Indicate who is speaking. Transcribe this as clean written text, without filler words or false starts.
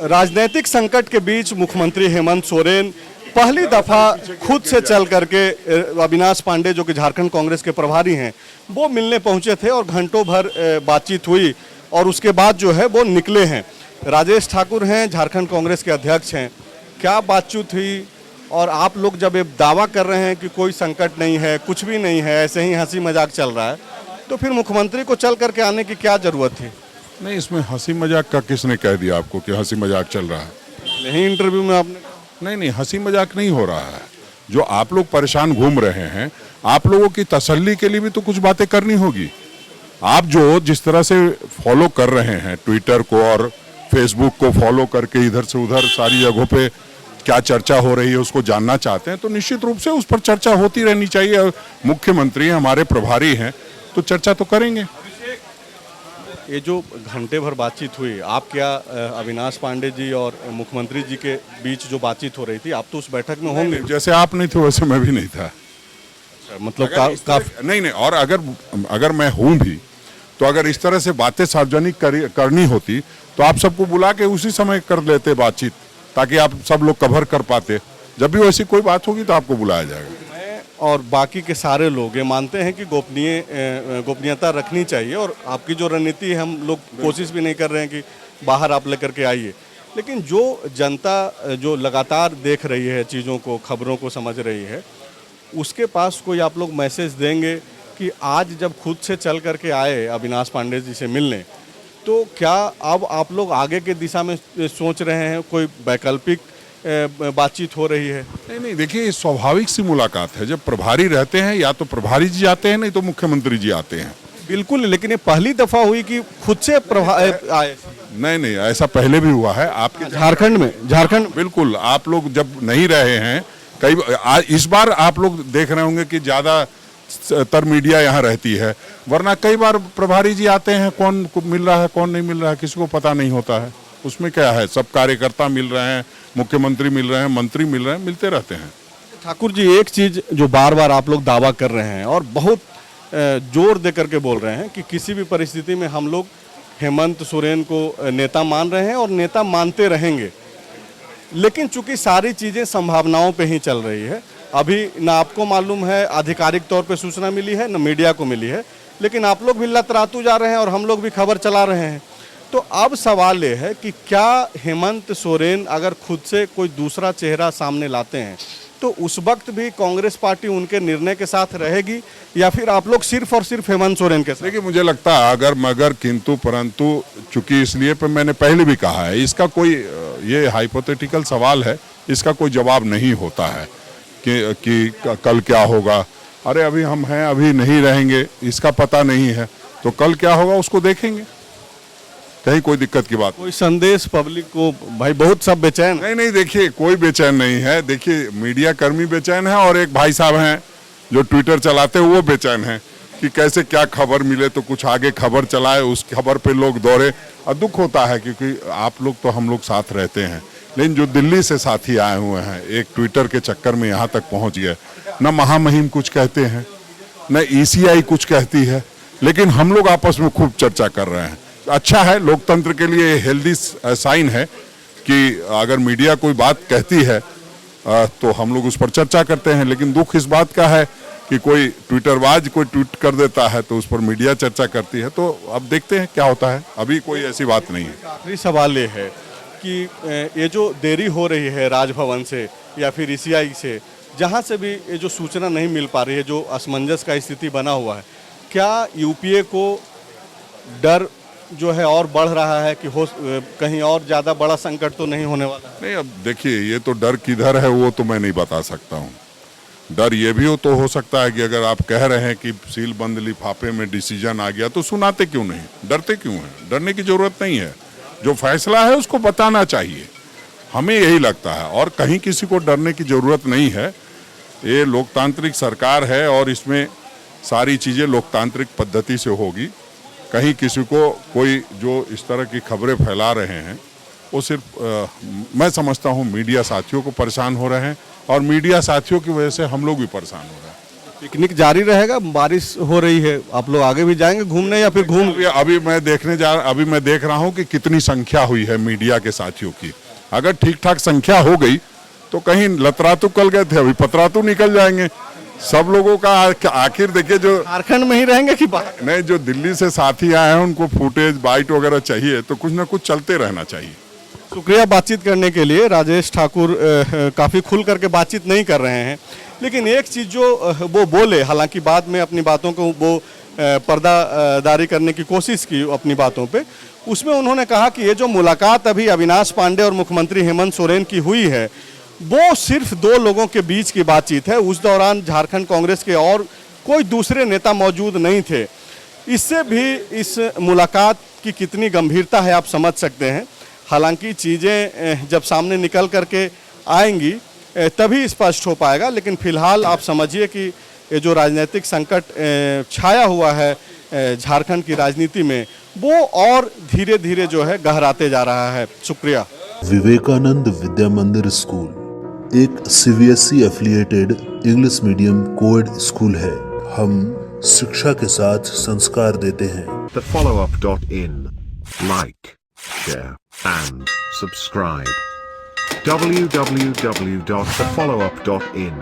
Speaker 1: राजनीतिक संकट के बीच मुख्यमंत्री हेमंत सोरेन पहली दफा खुद से चल करके अविनाश पांडे जो कि झारखंड कांग्रेस के प्रभारी हैं वो मिलने पहुंचे थे और घंटों भर बातचीत हुई और उसके बाद जो है वो निकले हैं। राजेश ठाकुर हैं, झारखंड कांग्रेस के अध्यक्ष हैं। क्या बातचीत हुई और आप लोग जब ये दावा कर रहे हैं कि कोई संकट नहीं है, कुछ भी नहीं है, ऐसे ही हंसी मजाक चल रहा है, तो फिर मुख्यमंत्री को चल करके आने की क्या जरूरत थी?
Speaker 2: नहीं, इसमें हंसी मजाक का किसने कह दिया आपको कि हंसी मजाक चल रहा है?
Speaker 1: नहीं, इंटरव्यू में आपने
Speaker 2: नहीं, हंसी मजाक नहीं हो रहा है। जो आप लोग परेशान घूम रहे हैं, आप लोगों की तसल्ली के लिए भी तो कुछ बातें करनी होगी। आप जो जिस तरह से फॉलो कर रहे हैं ट्विटर को और फेसबुक को फॉलो करके इधर से उधर सारी जगहों पे क्या चर्चा हो रही है उसको जानना चाहते हैं, तो निश्चित रूप से उस पर चर्चा होती रहनी चाहिए। मुख्यमंत्री हमारे प्रभारी हैं तो चर्चा तो करेंगे।
Speaker 1: ये जो घंटे भर बातचीत हुई, आप क्या अविनाश पांडे जी और मुख्यमंत्री जी के बीच जो बातचीत हो रही थी, आप तो उस बैठक में होंगे?
Speaker 2: जैसे आप नहीं थे वैसे मैं भी नहीं था।
Speaker 1: मतलब
Speaker 2: नहीं, और अगर मैं हूं भी तो अगर इस तरह से बातें सार्वजनिक करनी होती तो आप सबको बुला के उसी समय कर लेते बातचीत, ताकि आप सब लोग कवर कर पाते। जब भी वैसी कोई बात होगी तो आपको बुलाया जाएगा।
Speaker 1: और बाकी के सारे लोग ये मानते हैं कि गोपनीयता रखनी चाहिए और आपकी जो रणनीति है, हम लोग कोशिश भी नहीं कर रहे हैं कि बाहर आप लेकर के आइए, लेकिन जो जनता जो लगातार देख रही है चीज़ों को, खबरों को समझ रही है, उसके पास कोई आप लोग मैसेज देंगे कि आज जब खुद से चल करके आए अविनाश पांडे जी से मिलने, तो क्या अब आप लोग आगे के दिशा में सोच रहे हैं, कोई वैकल्पिक बातचीत हो रही है?
Speaker 2: नहीं, देखिए स्वाभाविक सी मुलाकात है। जब प्रभारी रहते हैं या तो प्रभारी जी आते हैं, नहीं तो मुख्यमंत्री जी आते हैं।
Speaker 1: बिल्कुल, लेकिन ये पहली दफा हुई कि खुद से आए।
Speaker 2: नहीं, ऐसा पहले भी हुआ है आपके
Speaker 1: झारखंड।
Speaker 2: बिल्कुल, आप लोग जब नहीं रहे हैं इस बार आप लोग देख रहे होंगे कि ज्यादा तर मीडिया यहाँ रहती है, वरना कई बार प्रभारी जी आते हैं, कौन मिल रहा है कौन नहीं मिल रहा है किसी को पता नहीं होता है। उसमें क्या है, सब कार्यकर्ता मिल रहे हैं, मुख्यमंत्री मिल रहे हैं, मंत्री मिल रहे हैं, मिलते रहते हैं।
Speaker 1: ठाकुर जी, एक चीज जो बार बार आप लोग दावा कर रहे हैं और बहुत जोर दे करके बोल रहे हैं कि किसी भी परिस्थिति में हम लोग हेमंत सोरेन को नेता मान रहे हैं और नेता मानते रहेंगे, लेकिन चूंकि सारी चीजें संभावनाओं पे ही चल रही है, अभी ना आपको मालूम है, आधिकारिक तौर पे सूचना मिली है, न मीडिया को मिली है, लेकिन आप लोग भी लतरातू जा रहे हैं और हम लोग भी खबर चला रहे हैं। तो अब सवाल ये है कि क्या हेमंत सोरेन अगर खुद से कोई दूसरा चेहरा सामने लाते हैं तो उस वक्त भी कांग्रेस पार्टी उनके निर्णय के साथ रहेगी या फिर आप लोग सिर्फ और सिर्फ हेमंत सोरेन के साथ?
Speaker 2: देखिए, मुझे लगता है अगर मगर किंतु परंतु, चूंकि इसलिए पर मैंने पहले भी कहा है, इसका कोई ये हाइपोथेटिकल सवाल है, इसका कोई जवाब नहीं होता है कि कल क्या होगा। अरे अभी हम हैं, अभी नहीं रहेंगे, इसका पता नहीं है, तो कल क्या होगा उसको देखेंगे। कहीं कोई दिक्कत की बात?
Speaker 1: कोई संदेश पब्लिक को, भाई बहुत सब बेचैन?
Speaker 2: नहीं, देखिए कोई बेचैन नहीं है। देखिए, मीडिया कर्मी बेचैन है और एक भाई साहब हैं जो ट्विटर चलाते हैं वो बेचैन हैं कि कैसे क्या खबर मिले तो कुछ आगे खबर चलाए, उस खबर पे लोग दौड़े। और दुख होता है क्योंकि आप लोग तो हम लोग साथ रहते हैं, लेकिन जो दिल्ली से साथी आए हुए हैं एक ट्विटर के चक्कर में यहाँ तक पहुँच गए, न महामहिम कुछ कहते हैं, न ECI कुछ कहती है, लेकिन हम लोग आपस में खूब चर्चा कर रहे हैं। अच्छा है, लोकतंत्र के लिए हेल्दी साइन है कि अगर मीडिया कोई बात कहती है तो हम लोग उस पर चर्चा करते हैं, लेकिन दुख इस बात का है कि कोई ट्विटरबाज कोई ट्वीट कर देता है तो उस पर मीडिया चर्चा करती है। तो अब देखते हैं क्या होता है, अभी कोई ऐसी बात नहीं है।
Speaker 1: आखिरी सवाल ये है कि ये जो देरी हो रही है राजभवन से या फिर ECI से, जहाँ से भी ये जो सूचना नहीं मिल पा रही है, जो असमंजस का स्थिति बना हुआ है, क्या UPA को डर जो है और बढ़ रहा है कि कहीं और ज़्यादा बड़ा संकट तो नहीं होने वाला?
Speaker 2: नहीं, अब देखिए, ये तो डर किधर है वो तो मैं नहीं बता सकता हूँ। डर ये भी तो हो सकता है कि अगर आप कह रहे हैं कि सील बंद लिफाफे में डिसीजन आ गया तो सुनाते क्यों नहीं, डरते क्यों हैं? डरने की जरूरत नहीं है, जो फैसला है उसको बताना चाहिए, हमें यही लगता है, और कहीं किसी को डरने की जरूरत नहीं है। ये लोकतांत्रिक सरकार है और इसमें सारी चीज़ें लोकतांत्रिक पद्धति से होगी। कहीं किसी को कोई जो इस तरह की खबरें फैला रहे हैं वो सिर्फ मैं समझता हूँ मीडिया साथियों को परेशान हो रहे हैं और मीडिया साथियों की वजह से हम लोग भी परेशान हो रहे हैं।
Speaker 1: पिकनिक जारी रहेगा, बारिश हो रही है, आप लोग आगे भी जाएंगे घूमने या फिर घूम
Speaker 2: अभी मैं देख रहा हूं कि कितनी संख्या हुई है मीडिया के साथियों की। अगर ठीक ठाक संख्या हो गई तो कहीं लतरातू कल गए थे, अभी पतरातू निकल जाएंगे सब लोगों का। आखिर देखिए, जो
Speaker 1: झारखंड में ही रहेंगे कि बाहर?
Speaker 2: नहीं, जो दिल्ली से साथी आए हैं उनको फुटेज बाइट वगैरह चाहिए, तो कुछ ना कुछ चलते रहना चाहिए।
Speaker 1: शुक्रिया बातचीत करने के लिए। राजेश ठाकुर काफ़ी खुल करके बातचीत नहीं कर रहे हैं, लेकिन एक चीज़ जो वो बोले, हालांकि बाद में अपनी बातों को वो पर्दादारी करने की कोशिश की अपनी बातों पे, उसमें उन्होंने कहा कि ये जो मुलाकात अभी अविनाश पांडे और मुख्यमंत्री हेमंत सोरेन की हुई है, वो सिर्फ दो लोगों के बीच की बातचीत है। उस दौरान झारखंड कांग्रेस के और कोई दूसरे नेता मौजूद नहीं थे। इससे भी इस मुलाकात की कितनी गंभीरता है आप समझ सकते हैं। हालांकि चीज़ें जब सामने निकल करके आएंगी तभी स्पष्ट हो पाएगा, लेकिन फिलहाल आप समझिए कि ये जो राजनीतिक संकट छाया हुआ है झारखंड की राजनीति में, वो और धीरे धीरे जो है गहराते जा रहा है। शुक्रिया।
Speaker 3: विवेकानंद विद्या मंदिर स्कूल एक CBSE affiliated English medium coed school है। हम शिक्षा के साथ संस्कार देते हैं।
Speaker 4: thefollowup.in. Like, share, and subscribe. www.thefollowup.in